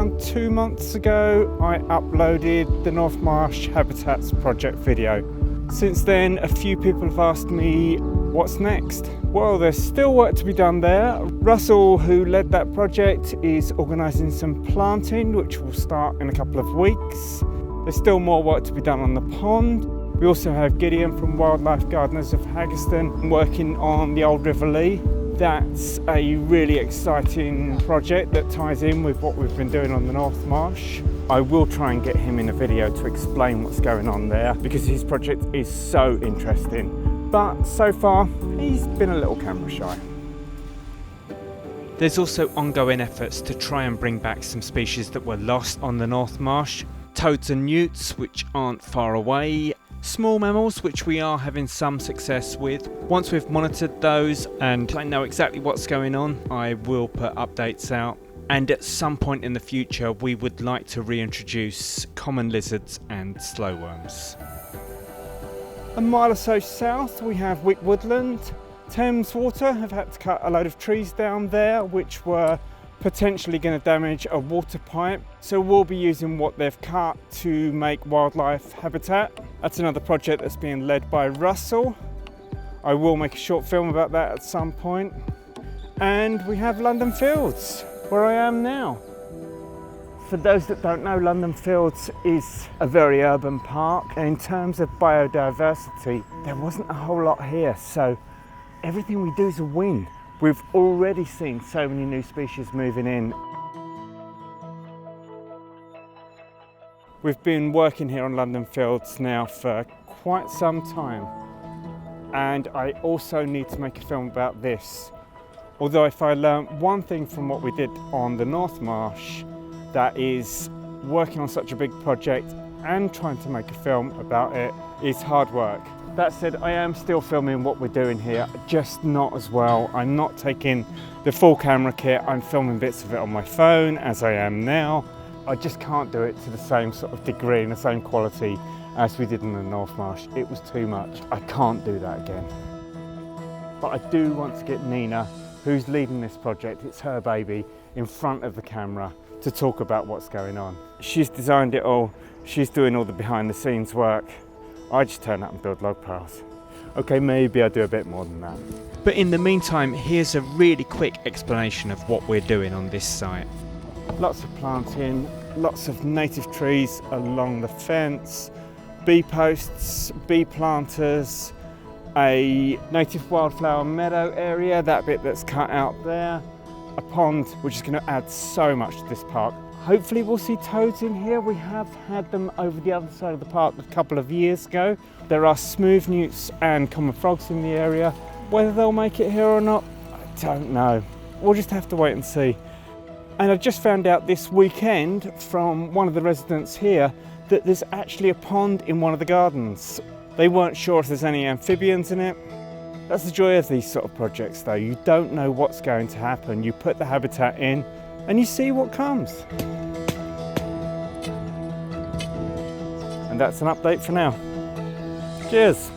around 2 months ago, I uploaded the North Marsh Habitats project video. Since then, a few people have asked me, what's next? Well, there's still work to be done there. Russell, who led that project, is organising some planting, which will start in a couple of weeks. There's still more work to be done on the pond. We also have Gideon from Wildlife Gardeners of Haggerston working on the Old River Lee. That's a really exciting project that ties in with what we've been doing on the North Marsh. I will try and get him in a video to explain what's going on there because his project is so interesting. But so far, he's been a little camera shy. There's also ongoing efforts to try and bring back some species that were lost on the North Marsh. Toads and newts, which aren't far away. Small mammals, which we are having some success with. Once we've monitored those and I know exactly what's going on, I will put updates out. And at some point in the future, we would like to reintroduce common lizards and slowworms. A mile or so south, we have Wick Woodland. Thames Water have had to cut a load of trees down there, which were potentially going to damage a water pipe. So we'll be using what they've cut to make wildlife habitat. That's another project that's being led by Russell. I will make a short film about that at some point. And we have London Fields, where I am now. For those that don't know, London Fields is a very urban park. And in terms of biodiversity, there wasn't a whole lot here. So everything we do is a win. We've already seen so many new species moving in. We've been working here on London Fields now for quite some time. And I also need to make a film about this. Although if I learned one thing from what we did on the North Marsh, that is working on such a big project and trying to make a film about it is hard work. That said, I am still filming what we're doing here, just not as well. I'm not taking the full camera kit. I'm filming bits of it on my phone, as I am now. I just can't do it to the same sort of degree and the same quality as we did in the North Marsh. It was too much. I can't do that again. But I do want to get Nina, who's leading this project, it's her baby, in front of the camera to talk about what's going on. She's designed it all. She's doing all the behind the scenes work. I just turn up and build log piles. Okay, maybe I do a bit more than that. But in the meantime, here's a really quick explanation of what we're doing on this site. Lots of planting, lots of native trees along the fence, bee posts, bee planters, a native wildflower meadow area, that bit that's cut out there, a pond which is going to add so much to this park. Hopefully we'll see toads in here. We have had them over the other side of the park a couple of years ago. There are smooth newts and common frogs in the area. Whether they'll make it here or not, I don't know. We'll just have to wait and see. And I just found out this weekend from one of the residents here that there's actually a pond in one of the gardens. They weren't sure if there's any amphibians in it. That's the joy of these sort of projects though. You don't know what's going to happen. You put the habitat in and you see what comes. And that's an update for now. Cheers.